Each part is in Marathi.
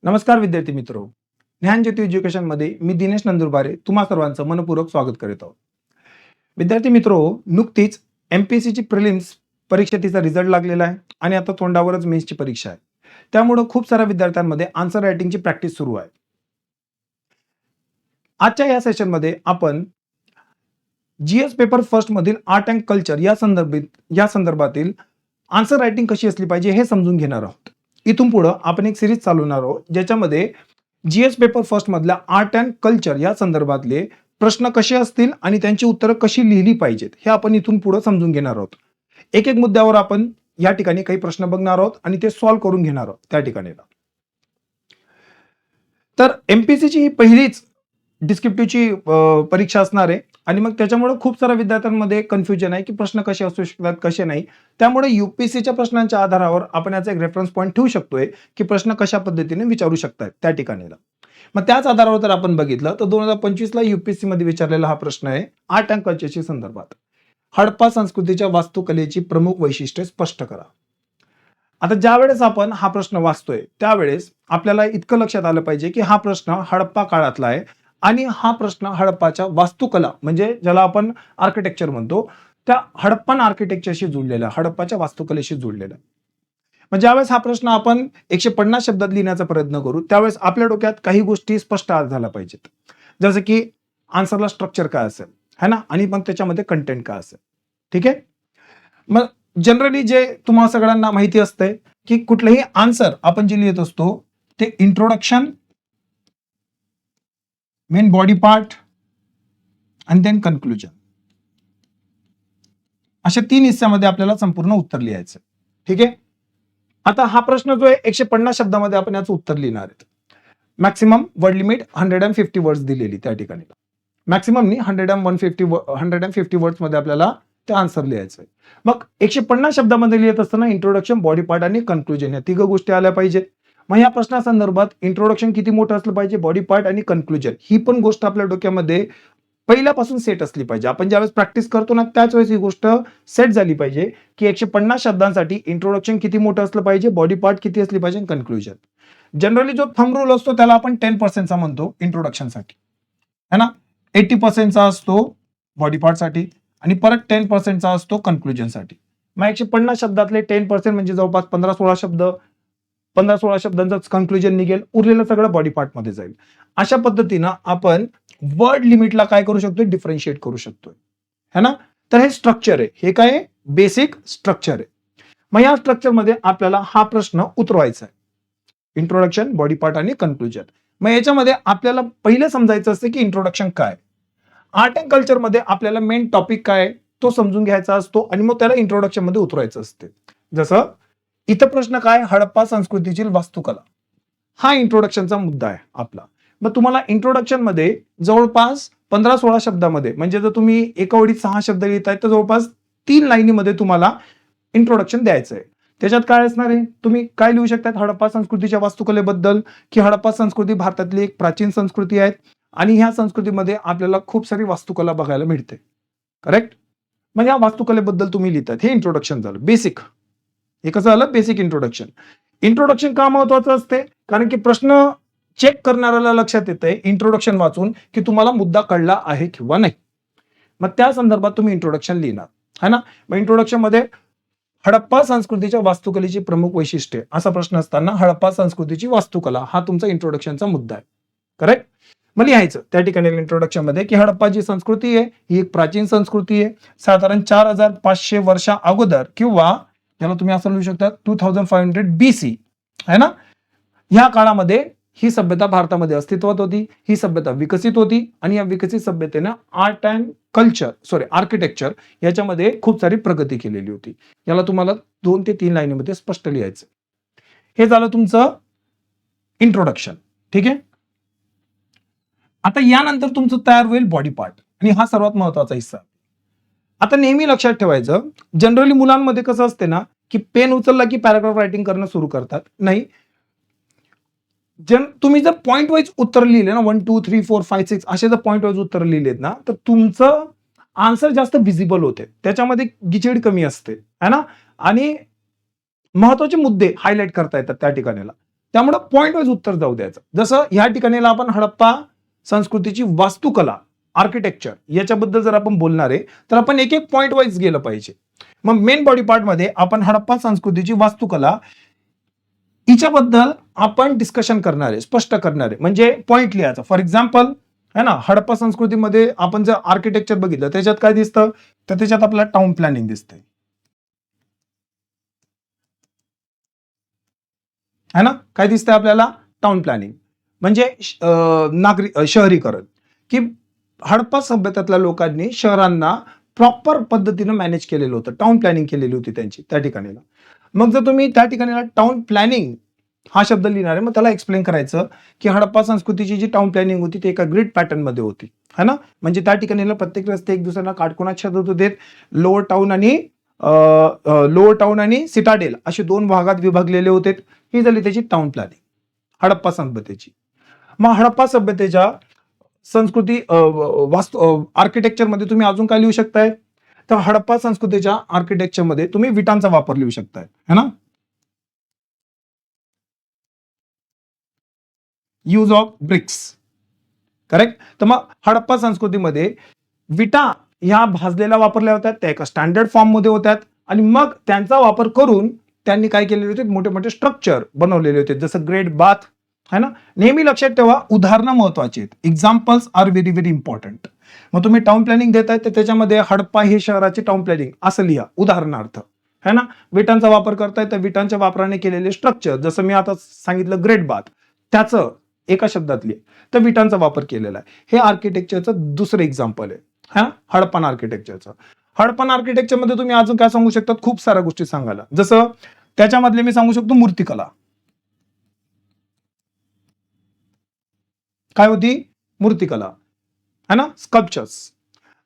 नमस्कार विद्यार्थी मित्रो, ज्ञानज्योती एज्युकेशन मध्ये मी दिनेश नंदुरबारे तुम्हा सर्वांचं मनपूर्वक स्वागत करीत आहोत. विद्यार्थी मित्रो, नुकतीच MPSC ची प्रिलिम्स परीक्षा तिचा रिझल्ट लागलेला आहे आणि आता तोंडावरच मेन्सची परीक्षा आहे. त्यामुळे खूप साऱ्या विद्यार्थ्यांमध्ये आन्सर रायटिंगची प्रॅक्टिस सुरू आहे. आजच्या या सेशनमध्ये आपण GS पेपर फर्स्ट मधील आर्ट अँड कल्चर या संदर्भातील आन्सर रायटिंग कशी असली पाहिजे हे समजून घेणार आहोत. इथून पुढे आपण एक सिरीज चालवणार आहोत ज्याच्यामध्ये GS पेपर फर्स्ट मधल्या आर्ट अँड कल्चर या संदर्भातले प्रश्न कसे असतील आणि त्यांची उत्तरं कशी लिहिली पाहिजेत हे आपण इथून पुढे समजून घेणार आहोत. एक एक मुद्द्यावर आपण या ठिकाणी काही प्रश्न बघणार आहोत आणि ते सॉल्व्ह करून घेणार आहोत त्या ठिकाणी. तर MPSC ची ही पहिलीच डिस्क्रिप्टिव्हची परीक्षा असणार आहे आणि मग त्याच्यामुळे खूप साऱ्या विद्यार्थ्यांमध्ये कन्फ्युजन आहे की प्रश्न कसे असू शकतात कसे नाही. त्यामुळे UPSCच्या प्रश्नांच्या आधारावर आपण याचा एक रेफरन्स पॉईंट ठेवू शकतोय की प्रश्न कशा पद्धतीने विचारू शकतात त्या ठिकाणी. मग त्याच आधारावर जर आपण बघितलं तर 2025 ला UPSC मध्ये विचारलेला हा प्रश्न आहे आर्ट अँड कल्चरच्या संदर्भात. हडप्पा संस्कृतीच्या वास्तुकलेची प्रमुख वैशिष्ट्ये स्पष्ट करा. आता ज्या वेळेस आपण हा प्रश्न वाचतोय त्यावेळेस आपल्याला इतकं लक्षात आलं पाहिजे की हा प्रश्न हडप्पा काळातला आहे आणि हा प्रश्न हडप्पाच्या वास्तुकला म्हणजे ज्याला आपण आर्किटेक्चर म्हणतो त्या हडप्पन आर्किटेक्चरशी जोडलेला, हडप्पाच्या वास्तुकलेशी जोडलेला. म्हणजे ज्यावेळेस हा प्रश्न आपण 150 शब्दात लिहिण्याचा प्रयत्न करू त्यावेळेस आपल्या डोक्यात काही गोष्टी स्पष्ट झाल्या पाहिजेत. जसं की आन्सरला स्ट्रक्चर काय असेल है ना, आणि मग त्याच्यामध्ये कंटेंट काय असेल. ठीक आहे. मग जनरली जे तुम्हाला सगळ्यांना माहिती असते की कुठलंही आन्सर आपण जे लिहित असतो ते इंट्रोडक्शन, मेन बॉडी पार्ट आणि देन कन्क्लुजन अशा 3 हिस्स्यामध्ये आपल्याला संपूर्ण उत्तर लिहायचं. ठीक आहे. आता हा प्रश्न जो आहे 150 शब्दामध्ये आपण याचं उत्तर लिहिणार आहेत. मॅक्सिमम वर्ड लिमिट 150 वर्ड्स दिलेली त्या ठिकाणी. मॅक्सिमम नी 150 वर्ड्स मध्ये आपल्याला ते आन्सर लिहायचं आहे. मग 150 शब्दामध्ये लिहित असताना इंट्रोडक्शन, बॉडी पार्ट आणि कन्क्लुजन या 3 गोष्टी आल्या पाहिजेत. मग या प्रश्नासंदर्भात इंट्रोडक्शन किती मोठं असलं पाहिजे, बॉडी पार्ट आणि कन्क्लुजन ही पण गोष्ट आपल्या डोक्यामध्ये पहिल्यापासून सेट असली पाहिजे. आपण ज्यावेळेस प्रॅक्टिस करतो ना त्याच वेळेस ही गोष्ट सेट झाली पाहिजे की 150 शब्दांसाठी इंट्रोडक्शन किती मोठं असलं पाहिजे, बॉडी पार्ट किती असली पाहिजे, कन्क्लुजन. जनरली जो थंब रूल असतो त्याला आपण 10% चा म्हणतो इंट्रोडक्शनसाठी है ना, 80% चा असतो बॉडी पार्ट साठी आणि परत 10% चा असतो कन्क्लुजन साठी. मग 150 शब्दातले 10% म्हणजे जवळपास 15-16 शब्द, 15-16 शब्दांचं कन्क्लुजन निघेल, उरलेलं सगळं बॉडी पार्ट मध्ये जाईल. अशा पद्धतीनं आपण वर्ड लिमिटला काय करू शकतो, डिफरन्शिएट करू शकतो है ना. तर हे स्ट्रक्चर आहे, हे काय आहे, बेसिक स्ट्रक्चर आहे. मग या स्ट्रक्चर मध्ये आपल्याला हा प्रश्न उतरवायचा आहे, इंट्रोडक्शन, बॉडी पार्ट आणि कन्क्लुजन. मग याच्यामध्ये आपल्याला पहिलं समजायचं असतं की इंट्रोडक्शन काय. आर्ट अँड कल्चर मध्ये आपल्याला मेन टॉपिक काय तो समजून घ्यायचा असतो आणि मग त्याला इंट्रोडक्शन मध्ये उतरवायचं असते. जसं इथं प्रश्न काय, हडप्पा संस्कृतीची वास्तुकला, हा इंट्रोडक्शनचा मुद्दा आहे आपला. मग तुम्हाला इंट्रोडक्शन मध्ये जवळपास 15-16 शब्दामध्ये, म्हणजे जर तुम्ही एका ओळीत 6 शब्द लिहिताय तर जवळपास 3 लाईनीमध्ये तुम्हाला इंट्रोडक्शन द्यायचं आहे. त्याच्यात काय असणार आहे, तुम्ही काय लिहू शकतात हडप्पा संस्कृतीच्या वास्तुकलेबद्दल, की हडप्पा संस्कृती भारतातली एक प्राचीन संस्कृती आहे आणि ह्या संस्कृतीमध्ये आपल्याला खूप सारी वास्तुकला बघायला मिळते. करेक्ट. म्हणजे या वास्तुकलेबद्दल तुम्ही लिहितात. हे इंट्रोडक्शन झालं बेसिक. हे कसं झालं, बेसिक इंट्रोडक्शन. इंट्रोडक्शन का महत्वाचं असते, कारण की प्रश्न चेक करणाऱ्याला लक्षात येतंय इंट्रोडक्शन वाचून की तुम्हाला मुद्दा कळला आहे किंवा नाही. मग त्या संदर्भात तुम्ही इंट्रोडक्शन लिहिणार है ना. मग इंट्रोडक्शन मध्ये हडप्पा संस्कृतीच्या वास्तुकलेची प्रमुख वैशिष्ट्ये असा प्रश्न असताना हडप्पा संस्कृतीची वास्तुकला हा तुमचा इंट्रोडक्शनचा मुद्दा आहे. करेक्ट. मग लिहायचं त्या ठिकाणी इंट्रोडक्शन मध्ये की हडप्पा जी संस्कृती आहे ही एक प्राचीन संस्कृती आहे, साधारण 4500 वर्षा अगोदर किंवा याला तुम्ही असं लिहू शकता 2500 BC है ना. ह्या काळामध्ये ही सभ्यता भारतामध्ये अस्तित्वात होती, ही सभ्यता विकसित होती आणि या विकसित सभ्यतेनं आर्ट अँड कल्चर आर्किटेक्चर याच्यामध्ये खूप सारी प्रगती केलेली होती. याला तुम्हाला 2 ते 3 लाईनीमध्ये स्पष्ट लिहायचं. हे झालं तुमचं इंट्रोडक्शन. ठीक आहे. आता यानंतर तुमचं तयार होईल बॉडी पार्ट आणि हा सर्वात महत्वाचा हिस्सा. आता नेहमी लक्षात ठेवायचं, जनरली मुलांमध्ये कसं असते ना की पेन उचलला की पॅराग्राफ रायटिंग करणं सुरू करतात. नाही, तुम्ही जर पॉइंट वाईज उत्तर लिहिले ना 1 2 3 4 5 6 असे जर पॉइंट वाईज उत्तर लिहिलेत ना तर तुमचं आन्सर जास्त व्हिजिबल होते, त्याच्यामध्ये गिचीड कमी असते है ना आणि महत्वाचे मुद्दे हायलाइट करता येतात त्या ठिकाणाला. त्यामुळे पॉइंट वाईज उत्तर जाऊ द्यायचं. जसं ह्या ठिकाणी आपण हडप्पा संस्कृतीची वास्तुकला, आर्किटेक्चर याच्याबद्दल जर आपण बोलणार आहे तर आपण एक एक पॉइंट वाईज गेलं पाहिजे. मग मेन बॉडी पार्ट मध्ये आपण हडप्पा संस्कृतीची वास्तुकला हिच्याबद्दल आपण डिस्कशन करणार आहे, स्पष्ट करणार आहे, म्हणजे पॉइंट लिहायचा. फॉर एक्झाम्पल है ना, हडप्पा संस्कृतीमध्ये आपण जर आर्किटेक्चर बघितलं त्याच्यात काय दिसतं, तर त्याच्यात आपल्याला टाउन प्लॅनिंग दिसतंय है ना. काय दिसतंय आपल्याला, टाउन प्लॅनिंग म्हणजे शहरीकरण, की हडप्पा सभ्यतेतल्या लोकांनी शहरांना प्रॉपर पद्धतीनं मॅनेज केलेलं होतं, टाउन प्लॅनिंग केलेली होती त्यांची त्या ठिकाणी. मग जर तुम्ही त्या ठिकाणी टाउन प्लॅनिंग हा शब्द लिहिणार आहे, मग त्याला एक्सप्लेन करायचं की हडप्पा संस्कृतीची जी टाउन प्लॅनिंग होती ती एका ग्रिड पॅटर्न मध्ये होती है ना. म्हणजे त्या ठिकाणी प्रत्येक रस्ते एक दुसऱ्यांना काटकोनात छेदत होते. लोअर टाउन आणि सिटाडेल असे दोन भागात विभागलेले होते. ही झाली त्याची टाउन प्लॅनिंग हडप्पा सभ्यतेची. मग हडप्पा सभ्यतेच्या संस्कृती आर्किटेक्चर मध्ये तुम्ही अजून काय लिहू शकताय, तर हडप्पा संस्कृतीच्या आर्किटेक्चर मध्ये तुम्ही विटांचा वापर लिहू शकताय है ना. Use of BRICS, correct. तर मग हडप्पा संस्कृतीमध्ये विटा ह्या भाजलेल्या वापरल्या होत्या, त्या एका स्टँडर्ड फॉर्म मध्ये होत्या आणि मग त्यांचा वापर करून त्यांनी काय केलेले होते, मोठे मोठे स्ट्रक्चर बनवलेले होते, जसं ग्रेट बाथ है ना. नेहमी लक्षात ठेवा उदाहरणं महत्वाची आहेत, examples are very very important. मग तुम्ही टाउन प्लॅनिंग देताय तर त्याच्यामध्ये हडप्पा हे शहराचे टाउन प्लॅनिंग असं लिहा उदाहरणार्थ है ना. विटांचा वापर करताय तर विटांच्या वापराने केलेले स्ट्रक्चर, जसं मी आता सांगितलं ग्रेट बाथ, त्याचं एका शब्दात लिहा तर विटांचा वापर केलेला आहे. हे आर्किटेक्चरचं दुसरं एक्झाम्पल आहे हा, हडप्पन आर्किटेक्चरचं. हडप्पन आर्किटेक्चर मध्ये तुम्ही अजून काय सांगू शकतात, खूप साऱ्या गोष्टी सांगायला. जसं त्याच्यामधले मी सांगू शकतो मूर्तिकला. काय होती, मूर्तिकला है ना, स्कल्पचर्स.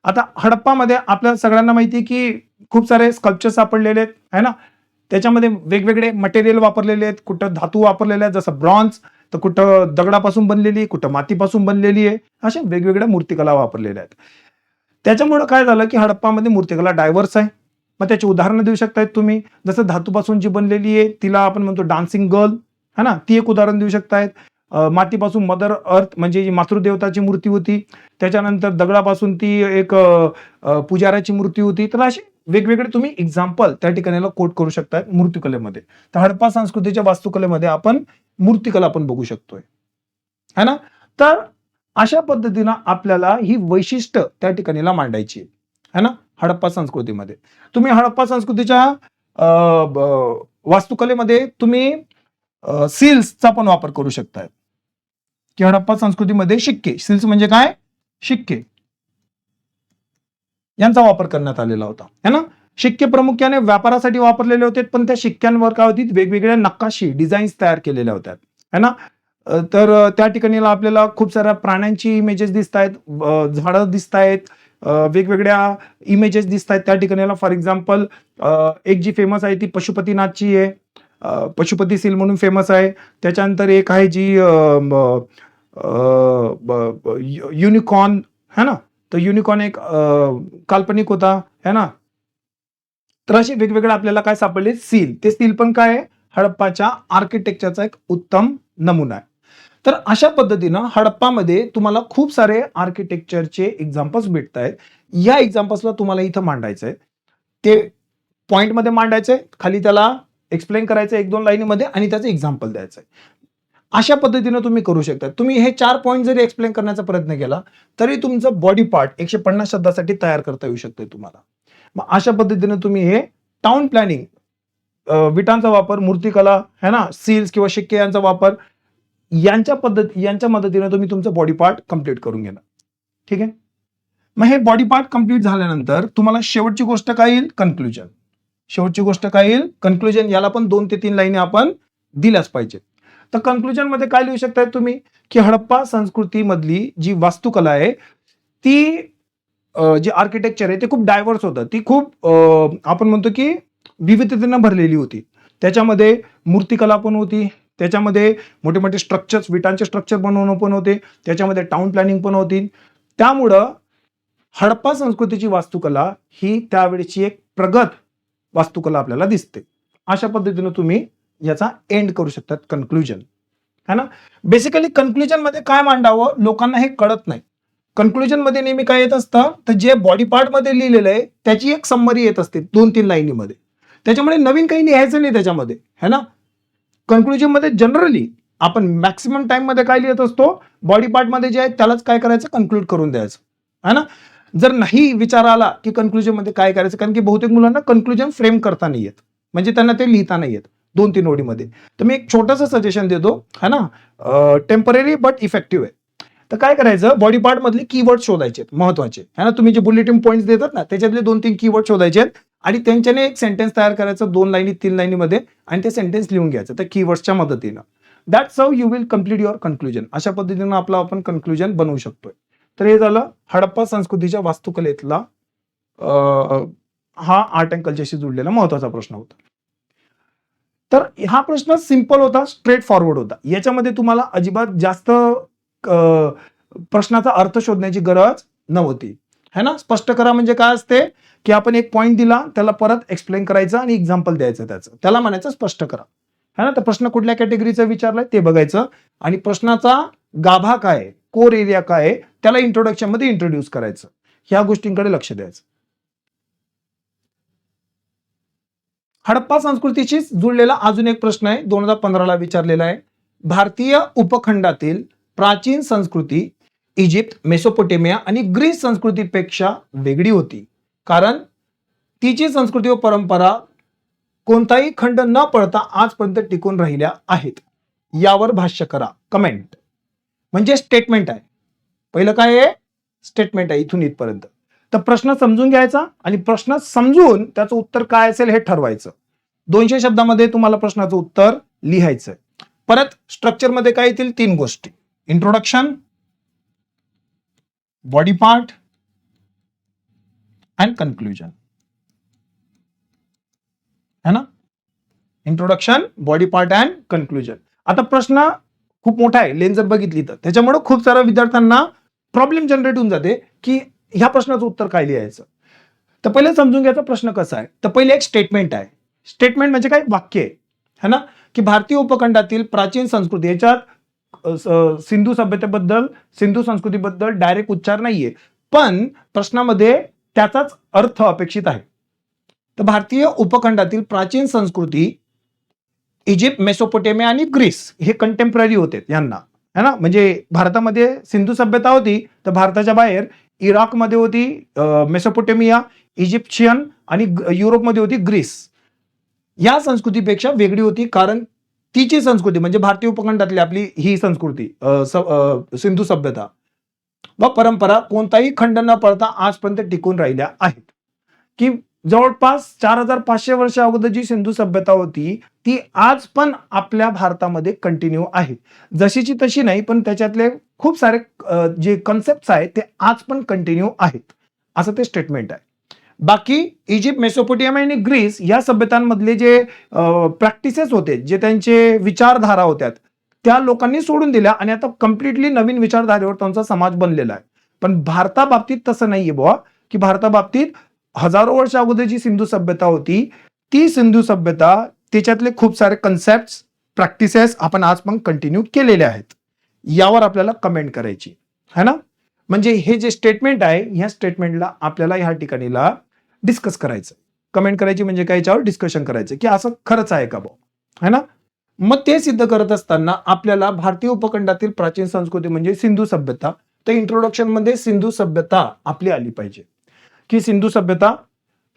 आता हडप्पामध्ये आपल्या सगळ्यांना माहिती की खूप सारे स्कल्पचर्स सापडलेले आहेत है ना. त्याच्यामध्ये वेगवेगळे मटेरियल वापरलेले आहेत, कुठं धातू वापरलेले आहेत जसं ब्रॉन्झ, तर कुठं दगडापासून बनलेली, कुठं मातीपासून बनलेली आहे, अशा वेगवेगळ्या मूर्तिकला वापरलेल्या आहेत. त्याच्यामुळे काय झालं की हडप्पामध्ये मूर्तिकला डायव्हर्स आहे. मग त्याची उदाहरणं देऊ शकतायत तुम्ही, जसं धातूपासून जी बनलेली आहे तिला आपण म्हणतो डान्सिंग गर्ल है ना, ती एक उदाहरण देऊ शकतायत. मातीपासून मदर अर्थ म्हणजे जी मातृदेवताची मूर्ती होती, त्याच्यानंतर दगडापासून ती एक पुजाऱ्याची मूर्ती होती. तर अशी वेगवेगळे तुम्ही एक्झाम्पल त्या ठिकाणी कोट करू शकताय मूर्तिकलेमध्ये. तर हडप्पा संस्कृतीच्या वास्तुकलेमध्ये आपण मूर्तिकला पण बघू शकतोय है ना. तर अशा पद्धतीनं आपल्याला ही वैशिष्ट्य त्या ठिकाणी मांडायची है ना. हडप्पा संस्कृतीमध्ये तुम्ही हडप्पा संस्कृतीच्या वास्तुकलेमध्ये तुम्ही सील्सचा पण वापर करू शकताय, की हडप्पा संस्कृतीमध्ये शिक्के, सील्स म्हणजे काय, शिक्के यांचा वापर करण्यात आलेला होता है ना. शिक्के प्रामुख्याने व्यापारासाठी वापरलेले होते, पण त्या शिक्क्यांवर काय होती, वेगवेगळ्या नकाशी डिझाईन्स तयार केलेल्या होत्या है ना. तर त्या ठिकाणी आपल्याला खूप साऱ्या प्राण्यांची इमेजेस दिसत आहेत, झाडं दिसत आहेत, वेगवेगळ्या इमेजेस दिसत आहेत त्या ठिकाणी. फॉर एक्झाम्पल एक जी फेमस आहे ती पशुपतीनाथची आहे, पशुपती सील म्हणून फेमस आहे. त्याच्यानंतर एक आहे जी युनिकॉर्न है ना, तर युनिकॉर्न एक काल्पनिक होता है ना. तर असे वेगवेगळे आपल्याला काय सापडले, सील. ते सील पण काय आहे, हडप्पाच्या आर्किटेक्चरचा एक उत्तम नमुना आहे. तर अशा पद्धतीनं हडप्पामध्ये तुम्हाला खूप सारे आर्किटेक्चरचे एक्झाम्पल्स भेटत आहेत. या एक्झाम्पल्सला तुम्हाला इथं मांडायचं आहे, ते पॉइंटमध्ये मांडायचंय, खाली त्याला एक्सप्लेन करायचं 1-2 लाईनीमध्ये आणि त्याचं एक्झाम्पल द्यायचं आहे. अशा पद्धतीनं तुम्ही करू शकता. तुम्ही हे 4 पॉईंट जरी एक्सप्लेन करण्याचा प्रयत्न केला तरी तुमचं बॉडी पार्ट 150 शब्दासाठी तयार करता येऊ शकते तुम्हाला. मग अशा पद्धतीनं तुम्ही हे टाउन प्लॅनिंग, विटांचा वापर, मूर्तिकला है ना, सील्स किंवा शिक्के यांचा वापर यांच्या मदतीने तुम्ही तुमचं बॉडी पार्ट कम्प्लीट करून घेणार. ठीक आहे. मग हे बॉडी पार्ट कम्प्लीट झाल्यानंतर तुम्हाला शेवटची गोष्ट काय येईल, कन्क्लुजन. शेवटची गोष्ट काय येईल, कन्क्लुजन. याला पण 2 ते 3 लाईनी आपण दिल्याच पाहिजेत. तर कन्क्लुजन मध्ये काय लिहू शकताय तुम्ही, की हडप्पा संस्कृतीमधली जी वास्तुकला आहे ती जे आर्किटेक्चर आहे ते खूप डायव्हर्स होतं, ती खूप आपण म्हणतो की विविधतेनं भरलेली होती. त्याच्यामध्ये मूर्तिकला पण होती, त्याच्यामध्ये मोठे मोठे स्ट्रक्चर्स, विटांचे स्ट्रक्चर बनवणं पण होते, त्याच्यामध्ये टाउन प्लॅनिंग पण होती. त्यामुळं हडप्पा संस्कृतीची वास्तुकला ही त्यावेळेची एक प्रगत वास्तुकला आपल्याला दिसते. अशा पद्धतीने तुम्ही याचा एंड करू शकतात, कन्क्लुजन. है ना. बेसिकली कन्क्लुजन मध्ये काय मांडावं लोकांना हे कळत नाही. कन्क्लुजन मध्ये नेहमी काय येत असतं, तर जे बॉडी पार्ट मध्ये लिहिलेलं आहे त्याची एक समरी येत असते 2-3 लाईनीमध्ये. त्याच्यामुळे नवीन काही लिहायचं नाही त्याच्यामध्ये, है ना. कन्क्लुजन मध्ये जनरली आपण मॅक्सिमम टाइम मध्ये काय लिहित असतो, बॉडी पार्ट मध्ये जे आहे त्यालाच काय करायचं, कन्क्लूड करून द्यायचं, है ना. जर नाही विचार आला की कन्क्लुजन मध्ये काय करायचं, कारण की बहुतेक मुलांना कन्क्लुजन फ्रेम करता नाही येत, म्हणजे त्यांना ते लिहिता नाही येत 2-3 ओळीमध्ये. तर मी एक छोटंसं सजेशन देतो, है ना, टेम्पररी बट इफेक्टिव्ह आहे. तर काय करायचं, बॉडी पार्ट मधले कीवर्ड शोधायचे महत्वाचे, है ना. तुम्ही जे बुलेटिन पॉईंट्स देतात ना त्याच्यातले 2-3 कीवर्ड शोधायचे आणि त्यांच्याने एक सेंटेन्स तयार करायचं 2 लाईनी 3 लाईनीमध्ये आणि ते सेंटेन्स लिहून घ्यायचं त्या कीवर्ड्सच्या मदतीनं. That's how you will complete your conclusion. अशा पद्धतीनं आपलं आपण कन्क्लुजन बनवू शकतोय. तर हे झालं हडप्पा संस्कृतीच्या वास्तुकलेतला हा आर्ट अँड कल्चरशी जुळलेला महत्वाचा प्रश्न होता. तर हा प्रश्न सिंपल होता, स्ट्रेट फॉरवर्ड होता. याच्यामध्ये तुम्हाला अजिबात जास्त प्रश्नाचा अर्थ शोधण्याची गरज नव्हती, है ना. स्पष्ट करा म्हणजे काय असते, की आपण एक पॉईंट दिला त्याला परत एक्सप्लेन करायचं आणि एक्झाम्पल द्यायचं त्याचं, त्याला म्हणायचं स्पष्ट करा, है ना. तर प्रश्न कुठल्या कॅटेगरीचा विचारलाय ते बघायचं आणि प्रश्नाचा गाभा काय, कोर एरिया काय, त्याला इंट्रोडक्शन मध्ये इंट्रोड्यूस करायचं. ह्या गोष्टींकडे लक्ष द्यायचं. हडप्पा संस्कृतीशी जुळलेला अजून एक प्रश्न आहे, 2015ला विचारलेला आहे. भारतीय उपखंडातील प्राचीन संस्कृती इजिप्त, मेसोपोटेमिया आणि ग्रीस संस्कृतीपेक्षा वेगळी होती, कारण तिची संस्कृती व परंपरा कोणताही खंड न पडता आजपर्यंत टिकून राहिल्या आहेत. यावर भाष्य करा. कमेंट म्हणजे स्टेटमेंट आहे. पहिलं काय आहे, स्टेटमेंट आहे इथून इथपर्यंत. तर प्रश्न समजून घ्यायचा आणि प्रश्न समजून त्याचं उत्तर काय असेल हे ठरवायचं. 200 शब्दामध्ये तुम्हाला प्रश्नाचं उत्तर लिहायचं. परत स्ट्रक्चर मध्ये काय येतील, 3 गोष्टी, introduction, body part and conclusion, है ना. Introduction, body part and conclusion. आता प्रश्न खूप मोठा आहे, लेन जर बघितली तर त्याच्यामुळे खूप साऱ्या विद्यार्थ्यांना प्रॉब्लेम जनरेट होऊन जाते की ह्या प्रश्नाचं उत्तर काय लिहायचं. तर पहिले समजून घ्यायचा प्रश्न कसा आहे. तर पहिले एक स्टेटमेंट आहे. स्टेटमेंट म्हणजे काय, वाक्य आहे, है ना, की भारतीय उपखंडातील प्राचीन संस्कृती, याच्यात सिंधू सभ्यतेबद्दल, सिंधू संस्कृतीबद्दल डायरेक्ट उच्चार नाहीये, पण प्रश्नामध्ये त्याचाच अर्थ अपेक्षित आहे. तर भारतीय उपखंडातील प्राचीन संस्कृती इजिप्त, मेसोपोटेमिया आणि ग्रीस हे कंटेम्पररी होते यांना, है ना. म्हणजे भारतामध्ये सिंधू सभ्यता होती, तर भारताच्या बाहेर इराकमध्ये होती मेसोपोटेमिया, इजिप्शियन आणि युरोपमध्ये होती ग्रीस. या संस्कृतीपेक्षा वेगळी होती, कारण तिची संस्कृती म्हणजे भारतीय उपखंडातली आपली ही संस्कृती सिंधू सभ्यता व परंपरा कोणताही खंड न पडता आजपर्यंत टिकून राहिल्या आहेत. की जवळपास 4500 वर्ष अगोदर जी सिंधू सभ्यता होती ती आज पण आपल्या भारतामध्ये कंटिन्यू आहे. जशीची तशी नाही, पण त्याच्यातले खूप सारे जे कन्सेप्ट आहेत ते आज पण कंटिन्यू आहेत, असं ते स्टेटमेंट आहे. बाकी इजिप्त, मेसोपोटेमिया आणि ग्रीस या सभ्यतांमधले जे प्रॅक्टिसेस होते, जे त्यांचे विचारधारा होत्या, त्या लोकांनी सोडून दिल्या आणि आता कम्प्लिटली नवीन विचारधारेवर त्यांचा समाज बनलेला आहे. पण भारताबाबतीत तसं नाहीये बुवा, की भारताबाबतीत हजारो वर्ष अगोदर जी सिंधू सभ्यता होती ती सिंधू सभ्यता, त्याच्यातले खूप सारे कन्सेप्ट, प्रॅक्टिसेस आपण आज पण कंटिन्यू केलेले आहेत. यावर आपल्याला कमेंट करायची, है ना. म्हणजे हे जे स्टेटमेंट आहे, ह्या स्टेटमेंटला आपल्याला ह्या ठिकाणीला डिस्कस करायचं. कमेंट करायची म्हणजे काय, याच्यावर डिस्कशन करायचं की असं खरंच आहे का बुवा, है ना. मग ते सिद्ध करत असताना आपल्याला भारतीय उपखंडातील प्राचीन संस्कृती म्हणजे सिंधू सभ्यता, तर इंट्रोडक्शन मध्ये सिंधू सभ्यता आपली आली पाहिजे. की सिंधू सभ्यता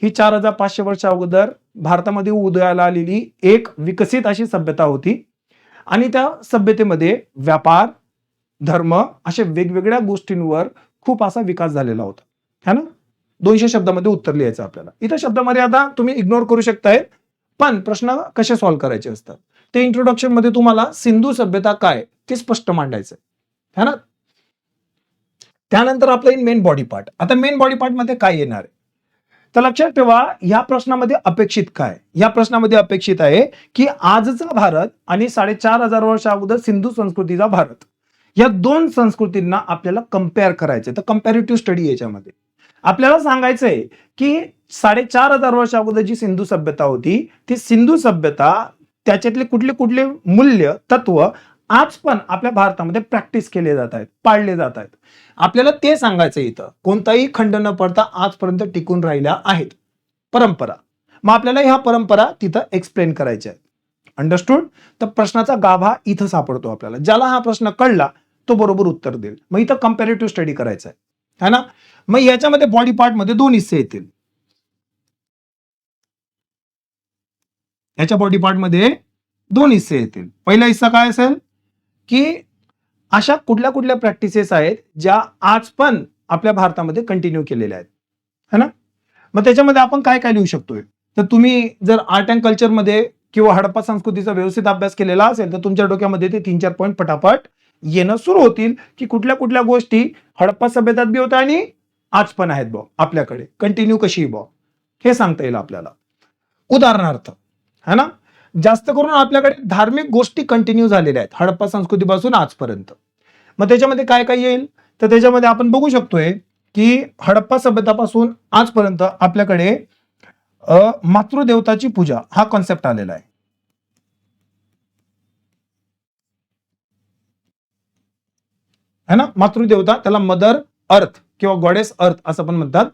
ही 4500 वर्ष अगोदर भारतामध्ये उदयाला आलेली एक विकसित अशी सभ्यता होती आणि त्या सभ्यतेमध्ये व्यापार, धर्म अशा वेगवेगळ्या गोष्टींवर खूप असा विकास झालेला होता, है ना. 200 शब्दामध्ये उत्तर लिहायचं आपल्याला. इथं शब्दामध्ये आता तुम्ही इग्नोर करू शकताय, पण प्रश्न कसे सॉल्व्ह करायचे असतात ते इंट्रोडक्शन मध्ये तुम्हाला सिंधू सभ्यता काय ते स्पष्ट मांडायचं, है ना. त्यानंतर आपलं मेन बॉडी पार्ट. आता मेन बॉडी पार्ट मध्ये काय येणार आहे, तर लक्षात ठेवा या प्रश्नामध्ये अपेक्षित काय. या प्रश्नामध्ये अपेक्षित आहे की आजचा भारत आणि 4500 वर्ष अगोदर सिंधू संस्कृतीचा भारत, या 2 संस्कृतींना आपल्याला कम्पेअर करायचं. तर कम्पॅरेटिव्ह स्टडी याच्यामध्ये आपल्याला सांगायचंय की 4500 वर्ष अगोदर जी सिंधू सभ्यता होती ती सिंधू सभ्यता, त्याच्यातले कुठले कुठले मूल्य, तत्व आज पण आपल्या भारतामध्ये प्रॅक्टिस केले जात आहेत, पाळले जात आहेत. आपल्याला ते सांगायचं इथं, कोणताही खंड न पडता आजपर्यंत टिकून राहिल्या आहेत परंपरा. मग आपल्याला ह्या परंपरा तिथं एक्सप्लेन करायच्या आहेत. अंडरस्टूड? तर प्रश्नाचा गाभा इथं सापडतो आपल्याला. ज्याला हा प्रश्न कळला तो बरोबर उत्तर देईल. मग इथं कम्पॅरेटिव्ह स्टडी करायचा आहे, है ना? मग याच्यामध्ये बॉडी पार्ट मध्ये दोन हिस्से येतील. याच्या बॉडी पार्ट मध्ये दोन हिस्से येतील. पहिला हिस्सा काय असेल की अशा कुठल्या कुठल्या प्रॅक्टिसेस आहेत ज्या आज पण आपल्या भारतामध्ये कंटिन्यू केलेल्या आहेत, है ना? मग त्याच्यामध्ये आपण काय काय लिहू शकतोय? तर तुम्ही जर आर्ट अँड कल्चरमध्ये किंवा हडप्पा संस्कृतीचा व्यवस्थित अभ्यास केलेला असेल तर तुमच्या डोक्यामध्ये ते 3-4 पॉईंट पटापट येणं सुरू होतील की कुठल्या कुठल्या गोष्टी हडप्पा सभ्यतात बी होत्या आणि आज पण आहेत बॉ आपल्याकडे, कंटिन्यू कशी बॉ हे सांगता येईल आपल्याला. उदाहरणार्थ, है ना, जास्त करून आपल्याकडे धार्मिक गोष्टी कंटिन्यू झालेल्या आहेत हडप्पा संस्कृतीपासून आजपर्यंत. मग त्याच्यामध्ये काय काय येईल? तर त्याच्यामध्ये आपण बघू शकतोय की हडप्पा सभ्यतापासून आजपर्यंत आपल्याकडे मातृदेवताची पूजा हा कॉन्सेप्ट आलेला आहे. है ना, मातृदेवता, त्याला मदर अर्थ किंवा गॉडेस अर्थ असं पण म्हणतात.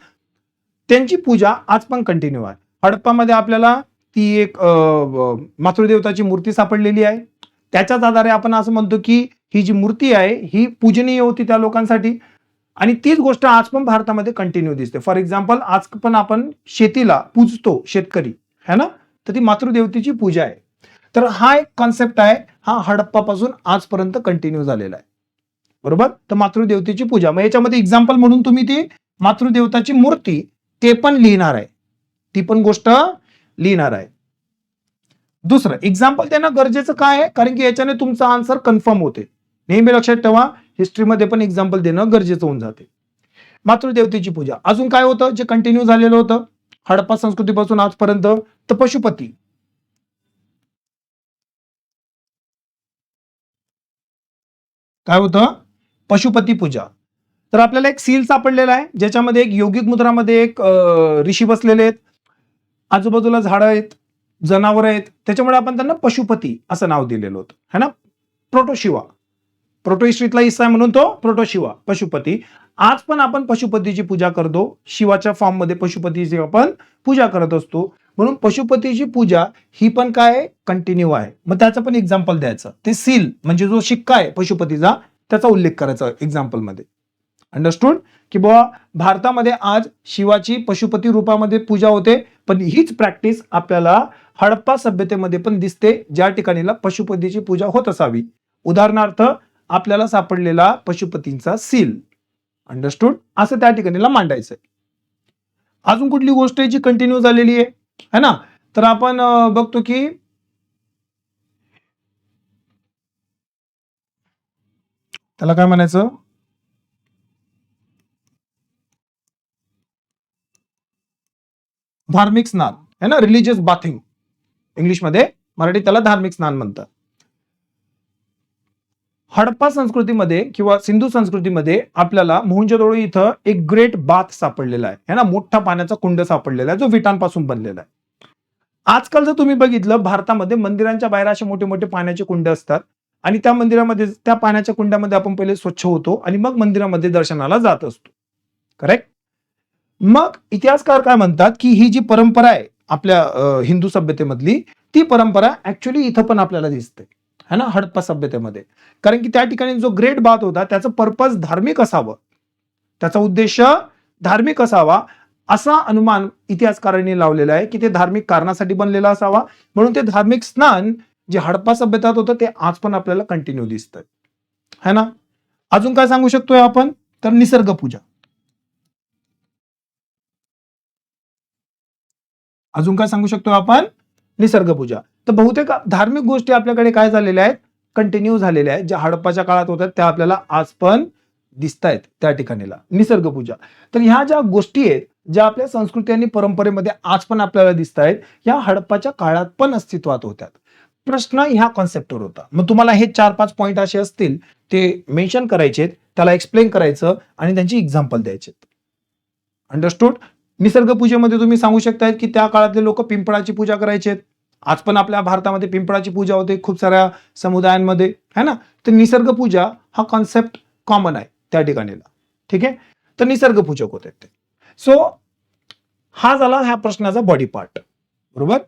त्यांची पूजा आज पण कंटिन्यू आहे. हडप्पामध्ये आपल्याला ती एक मातृदेवताची मूर्ती सापडलेली आहे. त्याच्याच आधारे आपण असं म्हणतो की ही जी मूर्ती आहे ही पूजनीय होती त्या लोकांसाठी आणि तीच गोष्ट आज पण भारतामध्ये कंटिन्यू दिसते. फॉर एक्झाम्पल, आज पण आपण शेतीला पूजतो, शेतकरी, है ना, तर ती मातृदेवतेची पूजा आहे. तर हा एक कॉन्सेप्ट आहे, हा हडप्पापासून आजपर्यंत कंटिन्यू झालेला आहे. बरोबर? तर मातृदेवतेची पूजा, मग याच्यामध्ये एक्झाम्पल म्हणून तुम्ही ती मातृदेवताची मूर्ती ते पण लिहिणार आहे, ती पण गोष्ट लिहिणार आहे. दुसरं एक्झाम्पल देणं गरजेचं काय आहे? कारण की याच्याने तुमचा आन्सर कन्फर्म होते. नेहमी लक्षात ठेवा, हिस्ट्रीमध्ये पण एक्झाम्पल देणं गरजेचं होऊन जाते. मातृदेवतेची पूजा. अजून काय होतं जे कंटिन्यू झालेलं होतं हडप्पा संस्कृतीपासून आजपर्यंत? तर पशुपती. काय होतं? पशुपती पूजा. तर आपल्याला एक सील सापडलेला आहे ज्याच्यामध्ये एक योगिक मुद्रामध्ये एक ऋषी बसलेले आहेत, आजूबाजूला झाडं आहेत, जनावर आहेत, त्याच्यामुळे आपण त्यांना पशुपती असं नाव दिलेलं होतं, है ना. प्रोटोशिवा, प्रोटो हिस्ट्रीतला हिस्सा आहे म्हणून तो प्रोटोशिवा, पशुपती. आज पण आपण पशुपतीची पूजा करतो, शिवाच्या फॉर्म मध्ये पशुपतीची आपण पूजा करत असतो. म्हणून पशुपतीची पूजा ही पण काय कंटिन्यू आहे. मग त्याचं पण एक्झाम्पल द्यायचं, ते सील म्हणजे जो शिक्का आहे पशुपतीचा त्याचा उल्लेख करायचा एक्झाम्पल मध्ये. अंडरस्टूड? की बुवा भारतामध्ये आज शिवाची पशुपती रूपामध्ये पूजा होते, पण हीच प्रॅक्टिस आपल्याला हडप्पा सभ्यतेमध्ये पण दिसते ज्या ठिकाणीला पशुपतीची पूजा होत असावी. उदाहरणार्थ आपल्याला सापडलेला पशुपतींचा सील. अंडरस्टूड? असं त्या ठिकाणीला मांडायचंय. अजून कुठली गोष्ट आहे जी कंटिन्यू झालेली आहे, है ना? तर आपण बघतो की त्याला काय म्हणायचं, धार्मिक स्नान, है ना, रिलिजियस बाथिंग इंग्लिशमध्ये, मराठीत त्याला धार्मिक स्नान म्हणतात. हडप्पा संस्कृतीमध्ये किंवा सिंधू संस्कृतीमध्ये आपल्याला मोहनजोदडो इथं एक ग्रेट बाथ सापडलेला आहे, है ना, मोठा पाण्याचा कुंड सापडलेला आहे जो विटांपासून बनलेला आहे. आजकाल जर तुम्ही बघितलं भारतामध्ये मंदिरांच्या बाहेर असे मोठे मोठे पाण्याचे कुंड असतात आणि त्या मंदिरामध्ये त्या पाण्याच्या कुंडामध्ये आपण पहिले स्वच्छ होतो आणि मग मंदिरामध्ये दर्शनाला जात असतो. करेक्ट? मग इतिहासकार काय म्हणतात की ही जी परंपरा आहे आपल्या हिंदू सभ्यतेमधली, ती परंपरा ऍक्च्युली इथं पण आपल्याला दिसते, है ना, हडप्पा सभ्यतेमध्ये. कारण की त्या ठिकाणी जो ग्रेट बाथ होता त्याचं पर्पज धार्मिक असावं, त्याचा उद्देश धार्मिक असावा असा अनुमान इतिहासकारांनी लावलेला आहे की ते धार्मिक कारणासाठी बनलेला असावा. म्हणून ते धार्मिक स्नान जे हडप्पा सभ्यतात होतं ते आज पण आपल्याला कंटिन्यू दिसतंय, है ना. अजून काय सांगू शकतोय आपण? तर निसर्ग पूजा. अजून काय सांगू शकतो आपण? निसर्ग पूजा. तर बहुतेक धार्मिक गोष्टी आपल्याकडे काय झालेल्या आहेत, कंटिन्यू झालेल्या आहेत, ज्या हडप्पाच्या काळात होत्या त्या आपल्याला आज पण दिसत आहेत त्या ठिकाणीला. निसर्ग पूजा. तर ह्या ज्या गोष्टी आहेत ज्या आपल्या संस्कृती आणि परंपरेमध्ये आज पण आपल्याला दिसत आहेत, ह्या हडप्पाच्या काळात पण अस्तित्वात होत्या. प्रश्न ह्या कॉन्सेप्टवर होता. मग तुम्हाला हे 4-5 पॉईंट असे असतील ते मेन्शन करायचे, त्याला एक्सप्लेन करायचं आणि त्यांची एक्झाम्पल द्यायचे. अंडरस्टूड? निसर्ग पूजेमध्ये तुम्ही सांगू शकताय की त्या काळातले लोक पिंपळाची पूजा करायचे, आज पण आपल्या भारतामध्ये पिंपळाची पूजा होते खूप साऱ्या समुदायांमध्ये, है ना. तर निसर्ग पूजा हा कॉन्सेप्ट कॉमन आहे त्या ठिकाणीला. ठीक आहे, तर निसर्ग पूजक होते ते. सो हा झाला ह्या प्रश्नाचा बॉडी पार्ट, बरोबर.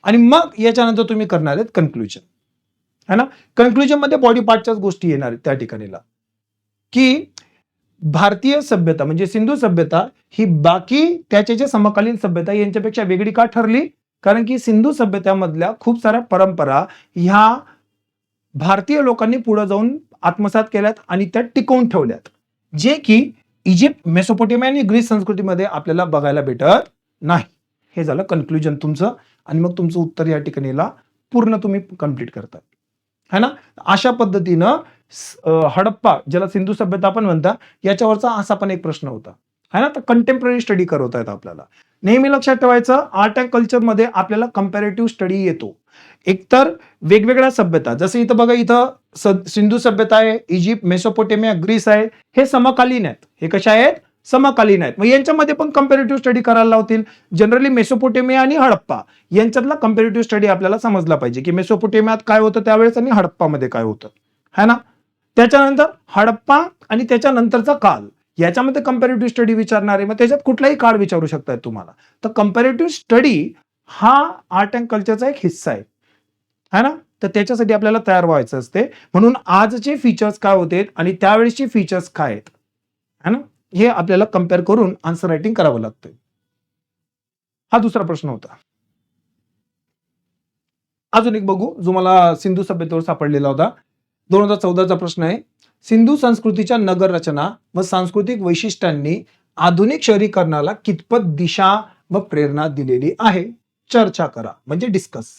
आणि मग याच्यानंतर तुम्ही करणार आहेत कन्क्लुजन, है ना. कन्क्लुजन मध्ये बॉडी पार्टच्याच गोष्टी येणार आहेत त्या ठिकाणीला, की भारतीय सभ्यता म्हणजे सिंधू सभ्यता ही बाकी त्याच्या जे समकालीन सभ्यता यांच्यापेक्षा वेगळी का ठरली? कारण की सिंधू सभ्यतेमधल्या खूप साऱ्या परंपरा ह्या भारतीय लोकांनी पुढे जाऊन आत्मसात केल्यात आणि त्या टिकवून ठेवल्यात, जे की इजिप्त, मेसोपोटेमिया आणि ग्रीस संस्कृतीमध्ये आपल्याला बघायला भेटत नाही. हे झालं कन्क्लुजन तुमचं, आणि मग तुमचं उत्तर या ठिकाणीला पूर्ण तुम्ही कंप्लीट करता, है ना. अशा पद्धतीनं हडप्पा, ज्याला सिंधू सभ्यता आपण म्हणता, याच्यावरचा असा पण एक प्रश्न होता, है ना. तर कंटेम्पररी स्टडी करवता येत आपल्याला. नेहमी लक्षात ठेवायचं, आर्ट अँड कल्चर मध्ये आपल्याला कंपॅरेटिव्ह स्टडी येतो. एकतर वेगवेगळ्या सभ्यता, जसं इथं बघा, इथं सिंधू सभ्यता आहे, इजिप्त, मेसोपोटेमिया, ग्रीस आहे, हे समकालीन आहेत. हे कशा आहेत? समकालीन आहेत. मग यांच्यामध्ये पण कंपॅरेटिव्ह स्टडी करायला लावतील. जनरली मेसोपोटेमिया आणि हडप्पा यांच्यातला कंपॅरेटिव्ह स्टडी आपल्याला समजला पाहिजे, की मेसोपोटेमियात काय होतं त्यावेळेस आणि हडप्पामध्ये काय होतं, है ना. त्याच्यानंतर हडप्पा आणि त्याच्यानंतरचा काळ, याच्यामध्ये कंपॅरेटिव्ह स्टडी विचारणार आहे. मग त्याच्यात कुठलाही काळ विचारू शकतात तुम्हाला. तर कंपॅरेटिव्ह स्टडी हा आर्ट अँड कल्चरचा एक हिस्सा आहे, है ना. तर त्याच्यासाठी आपल्याला तयार व्हायचं असते. म्हणून आजचे फीचर्स काय होते आणि त्यावेळेसचे फीचर्स काय आहेत, है ना, हे आपल्याला कम्पेअर करून आन्सर रायटिंग करावं लागतं. हा दुसरा प्रश्न होता. अजून एक बघू, जो मला सिंधू सभ्यतेवर सापडलेला होता. 2014चा प्रश्न आहे. सिंधू संस्कृतीच्या नगर रचना व सांस्कृतिक वैशिष्ट्यांनी आधुनिक शहरीकरणाला कितपत दिशा व प्रेरणा दिलेली आहे? चर्चा करा, म्हणजे डिस्कस.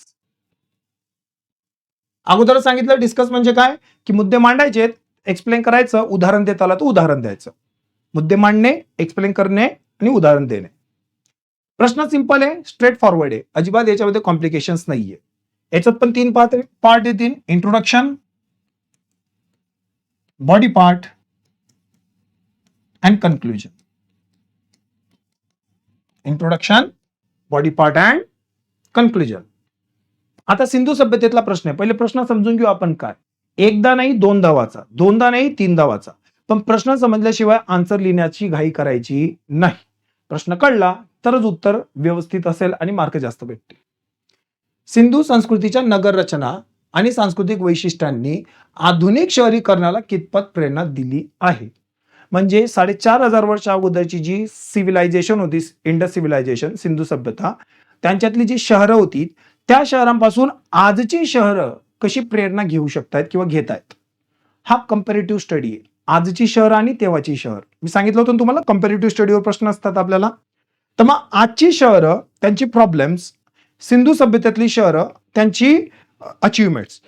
अगोदर सांगितलं डिस्कस म्हणजे काय, की मुद्दे मांडायचे, एक्सप्लेन करायचं, उदाहरण देता आलं तर उदाहरण द्यायचं. मुद्दे मांडणे, एक्सप्लेन करणे आणि उदाहरण देणे. प्रश्न सिंपल आहे, स्ट्रेट फॉरवर्ड आहे, अजिबात याच्यामध्ये कॉम्प्लिकेशन्स नाहीये. याच्यात पण 3 पार्ट येतील: introduction, body part and conclusion. Introduction, body part and conclusion. आता सिंधू सभ्यतेतला प्रश्न आहे. पहिले प्रश्न समजून घेऊ आपण काय. एकदा नाही दोनदा वाचा, दोनदा नाही तीनदा वाचा, पण प्रश्न समजल्याशिवाय आन्सर लिहिण्याची घाई करायची नाही. प्रश्न कळला तरच उत्तर व्यवस्थित असेल आणि मार्क जास्त भेटतील. सिंधू संस्कृतीच्या नगर रचना आणि सांस्कृतिक वैशिष्ट्यांनी आधुनिक शहरीकरणाला कितपत प्रेरणा दिली आहे? म्हणजे 4,500 वर्ष अगोदरची जी सिव्हिलायझेशन होती, इंडस सिव्हिलायझेशन, सिंधू सभ्यता, त्यांच्यातली जी शहरं होती, त्या शहरांपासून आजची शहरं कशी प्रेरणा घेऊ शकतात किंवा घेत आहेत, हा कंपॅरेटिव्ह स्टडी आहे. आजची शहर आणि तेव्हाची शहर, मी सांगितलं होतं तुम्हाला कंपॅरेटिव्ह स्टडीवर प्रश्न असतात आपल्याला. तर मग आजची शहरं, त्यांची प्रॉब्लेम्स, सिंधू सभ्यतेतली शहरं, त्यांची अचिव्हमेंट्स,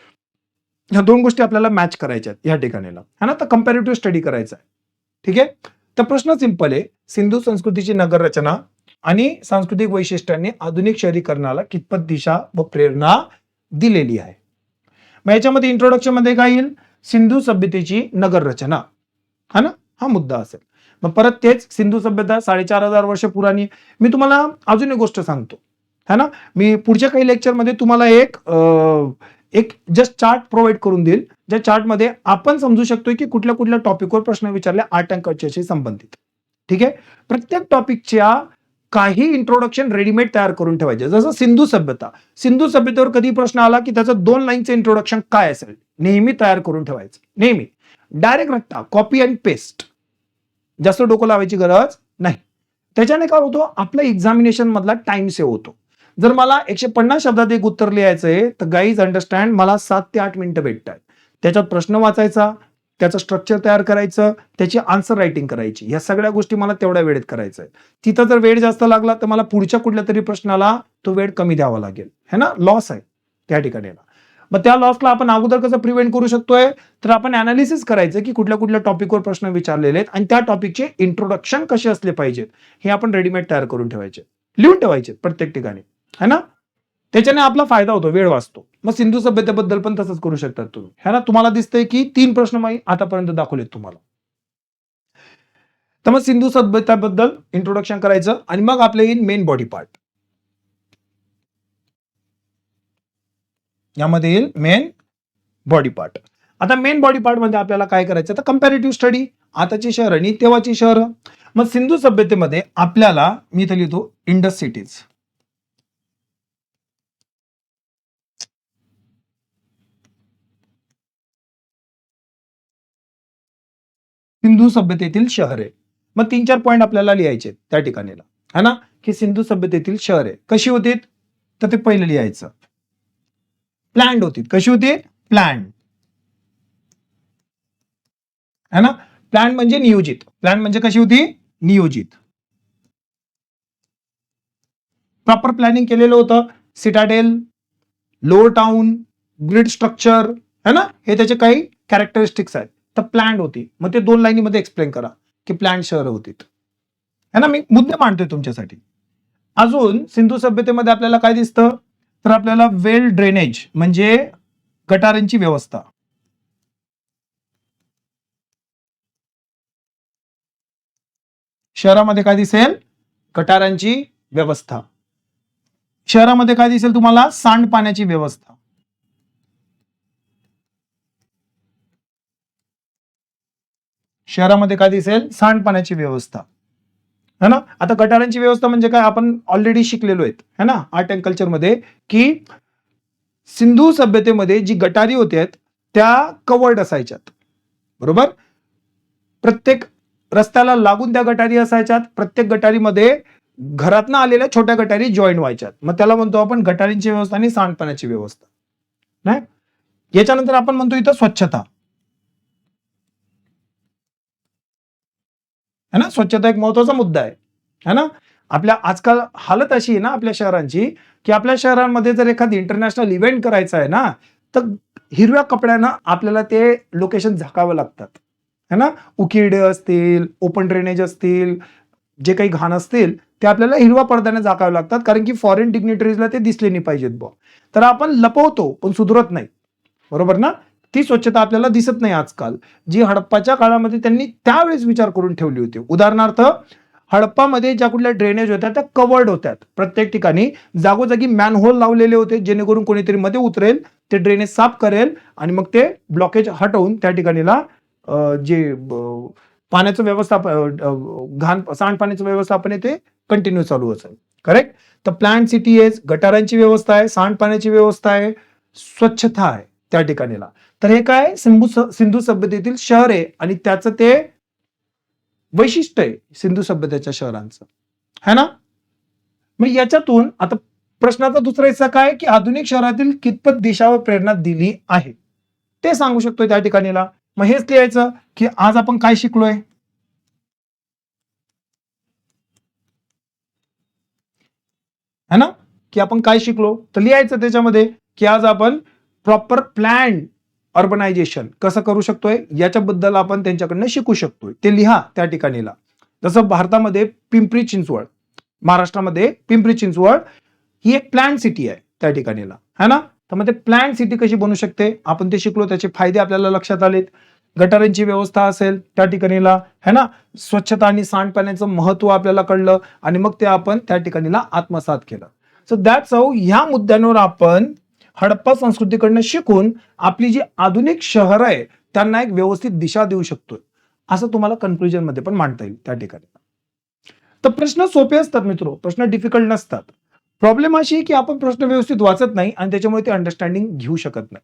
ह्या 2 गोष्टी आपल्याला मॅच करायच्या आहेत या ठिकाणीला, है ना. तर कंपॅरेटिव्ह स्टडी करायचा आहे. ठीक आहे. तर प्रश्न सिंपल आहे, सिंधू संस्कृतीची नगर रचना आणि सांस्कृतिक वैशिष्ट्यांनी आधुनिक शहरीकरणाला कितपत दिशा व प्रेरणा दिलेली आहे? मग याच्यामध्ये इंट्रोडक्शन मध्ये काय येईल? सिंधू सभ्यतेची नगर रचना, हा ना, हा मुद्दा असेल. मग परत तेच, सिंधू सभ्यता 4,500 वर्ष पुराणी. मी तुम्हाला अजून एक गोष्ट सांगतो, है ना. मी पुढच्या काही लेक्चरमध्ये तुम्हाला एक जस्ट चार्ट प्रोव्हाइड करून देईल, ज्या चार्टमध्ये आपण समजू शकतो की कुठल्या कुठल्या टॉपिकवर प्रश्न विचारले आर्ट अँड कल्चरशी संबंधित. ठीक आहे. प्रत्येक टॉपिकच्या काही इंट्रोडक्शन रेडीमेड तयार करून ठेवायचे. जसं सिंधू सभ्यता, सिंधू सभ्यतेवर कधी प्रश्न आला की त्याचं 2 लाईनचं इंट्रोडक्शन काय असेल, नेहमी तयार करून ठेवायचं. नेहमी डायरेक्ट रट्टा, कॉपी अँड पेस्ट, जास्त डोकं लावायची गरज नाही. त्याच्याने काय होतो, आपल्या एक्झामिनेशन मधला टाइम सेव्ह होतो. जर मला 150 शब्दात एक उत्तर लिहायचंय, तर गाईज अंडरस्टँड, मला 7 ते 8 मिनिटं भेटतात. त्याच्यात प्रश्न वाचायचा, त्याचं स्ट्रक्चर तयार करायचं, त्याची आन्सर रायटिंग करायची, या सगळ्या गोष्टी मला तेवढ्या वेळेत करायचं आहे. तिथं जर वेळ जास्त लागला तर मला पुढच्या कुठल्या तरी प्रश्नाला तो वेळ कमी द्यावा लागेल, है ना. लॉस आहे त्या ठिकाणी. मग त्या लॉसला आपण अगोदर कसं प्रिव्हेंट करू शकतोय, तर आपण अनालिसिस करायचं की कुठल्या कुठल्या टॉपिकवर प्रश्न विचारलेले आहेत आणि त्या टॉपिकचे इंट्रोडक्शन कसे असले पाहिजेत, हे आपण रेडीमेड तयार करून ठेवायचे, लिहून ठेवायचे प्रत्येक ठिकाणी, है ना. त्याच्याने आपला फायदा होतो, वेळ वाचतो. मग सिंधू सभ्यतेबद्दल पण तसंच करू शकतात तुम्ही, है ना. तुम्हाला दिसतंय की 3 प्रश्न मी आतापर्यंत दाखवलेत तुम्हाला. तर मग सिंधू सभ्यतेबद्दल इंट्रोडक्शन करायचं आणि मग आपले येईल मेन बॉडी पार्ट. यामध्ये येईल मेन बॉडी पार्ट. आता मेन बॉडी पार्ट मध्ये आपल्याला काय करायचं, तर कंपॅरेटिव्ह स्टडी, आताची शहर आणि तेव्हाची शहर. मग सिंधू सभ्यतेमध्ये आपल्याला मी इथे लिहितो इंडस सिटीज. सिंधू सभ्यतेतील शहरे. मग 3-4 पॉईंट आपल्याला लिहायचे त्या ठिकाणीला, है ना, की सिंधू सभ्यतेतील शहरे कशी होती, तर ते पहिलं लिहायचं. प्लॅन्ड होती. कशी होती, प्लॅन्ड, है ना. प्लॅन म्हणजे नियोजित. प्लॅन म्हणजे कशी होती, नियोजित. प्रॉपर प्लॅनिंग केलेलं होतं. Citadel, lower town, grid structure, है ना, हे त्याचे काही कॅरेक्टरिस्टिक्स आहेत. तर प्लॅन्ड होती. मग ते 2 लाईनीमध्ये एक्सप्लेन करा की प्लॅन्ड शहर होती, है ना. मी मुद्दे मांडतोय तुमच्यासाठी. अजून सिंधू सभ्यतेमध्ये आपल्याला काय दिसतं, तर आपल्याला वेल ड्रेनेज म्हणजे गटारांची व्यवस्था. शहरामध्ये काय दिसेल, गटारांची व्यवस्था. शहरामध्ये काय दिसेल तुम्हाला, सांडपाण्याची व्यवस्था. शहरामध्ये काय दिसेल, सांडपाण्याची व्यवस्था, है ना. आता गटारांची व्यवस्था म्हणजे काय, आपण ऑलरेडी शिकलेलो आहेत, है ना, आर्ट अँड कल्चर मध्ये, की सिंधू सभ्यतेमध्ये जी गटारी होत्या त्या कवर्ड असायच्यात, बरोबर. प्रत्येक रस्त्याला लागून त्या गटारी असायच्यात. प्रत्येक गटारीमध्ये घरातनं आलेल्या छोट्या गटारी जॉईन व्हायच्यात. मग त्याला म्हणतो आपण गटारींची व्यवस्था आणि सांडपाण्याची व्यवस्था. नाही, याच्यानंतर आपण म्हणतो इथं स्वच्छता, है ना. स्वच्छता एक महत्वाचा मुद्दा आहे, है ना. आपल्या आजकाल हालत अशी आहे ना आपल्या शहरांची, की आपल्या शहरांमध्ये जर एखादी इंटरनॅशनल इव्हेंट करायचा आहे ना, तर हिरव्या कपड्यानं आपल्याला ते लोकेशन झाकावं लागतात, है ना. उकिरडे असतील, ओपन ड्रेनेज असतील, जे काही घाण असतील ते आपल्याला हिरवा पडद्याने झाकावे लागतात, कारण की फॉरेन डिग्निटरीजला ते दिसले नाही पाहिजेत बुवा. तर आपण लपवतो पण सुधरत नाही, बरोबर ना. ती स्वच्छता आपल्याला दिसत नाही आजकाल, जी हडप्पाच्या काळामध्ये त्यांनी त्यावेळेस विचार करून ठेवली होती. उदाहरणार्थ, हडप्पामध्ये ज्या कुठल्या ड्रेनेज होत्या त्या कवर्ड होत्या. प्रत्येक ठिकाणी जागोजागी मॅनहोल लावलेले होते, जेणेकरून कोणीतरी मध्ये उतरेल, ते ड्रेनेज साफ करेल आणि मग ते ब्लॉकेज हटवून त्या ठिकाणीला जे पाण्याचं व्यवस्थापन, घाण सांडपाण्याचं व्यवस्थापन आहे ते कंटिन्यू चालू असेल. करेक्ट. तर प्लॅन सिटी आहे, गटारांची व्यवस्था आहे, सांडपाण्याची व्यवस्था आहे, स्वच्छता आहे त्या ठिकाणीला. तर हे काय, सिंधू सभ्यतेतील शहर आहे आणि त्याचं ते वैशिष्ट्य आहे सिंधू सभ्यतेच्या शहरांचं, है ना. मग याच्यातून आता प्रश्नाचा दुसरा हिस्सा काय, की आधुनिक शहरातील कितपत देशावर प्रेरणा दिली आहे ते सांगू शकतोय त्या ठिकाणीला. मग हेच लिहायचं की आज आपण काय शिकलोय, है ना, की आपण काय शिकलो. तर लिहायचं त्याच्यामध्ये की आज आपण प्रॉपर प्लॅन अर्बनायझेशन कसं करू शकतोय याच्याबद्दल आपण त्यांच्याकडनं शिकू शकतोय, ते लिहा त्या ठिकाणीला. जसं भारतामध्ये पिंपरी चिंचवड, महाराष्ट्रामध्ये पिंपरी चिंचवड ही एक प्लॅन सिटी आहे त्या ठिकाणीला, है ना. तर मग ते प्लॅन सिटी कशी बनू शकते आपण ते शिकलो, त्याचे फायदे आपल्याला लक्षात आलेत. गटारांची व्यवस्था असेल त्या ठिकाणीला, है ना, स्वच्छता आणि सांडपाण्याचं महत्व आपल्याला कळलं आणि मग ते आपण त्या ठिकाणीला आत्मसात केलं. सो दॅट्स हाऊ ह्या मुद्द्यांवर आपण हडप्पा संस्कृतीकडनं शिकून आपली जी आधुनिक शहर आहे त्यांना एक व्यवस्थित दिशा देऊ शकतोय, असं तुम्हाला कन्क्लुजन मध्ये पण मांडता येईल त्या ठिकाणी. तर प्रश्न सोपे असतात मित्रो, प्रश्न डिफिकल्ट नसतात. प्रॉब्लेम अशी की आपण प्रश्न व्यवस्थित वाचत नाही आणि त्याच्यामुळे ते अंडरस्टँडिंग घेऊ शकत नाही.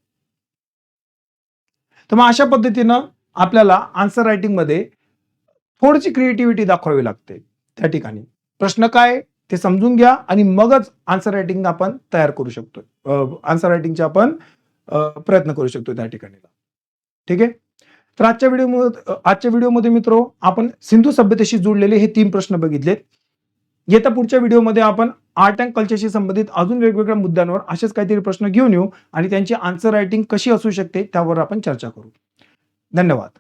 तर मग अशा पद्धतीनं आपल्याला आन्सर रायटिंग मध्ये थोडीशी क्रिएटिव्हिटी दाखवावी लागते त्या ठिकाणी. प्रश्न काय ते समजून घ्या आणि मगच आन्सर रायटिंग आपण तयार करू शकतोय, आन्सर रायटिंगचे आपण प्रयत्न करू शकतो त्या ठिकाणी. ठीक आहे. तर आजच्या व्हिडिओमध्ये मित्रो आपण सिंधू सभ्यतेशी जोडलेले हे 3 प्रश्न बघितलेत. येत्या पुढच्या व्हिडिओमध्ये आपण आर्ट अँड कल्चरशी संबंधित अजून वेगवेगळ्या मुद्द्यांवर असेच काहीतरी प्रश्न घेऊन येऊ आणि त्यांची आन्सर रायटिंग कशी असू शकते त्यावर आपण चर्चा करू. धन्यवाद.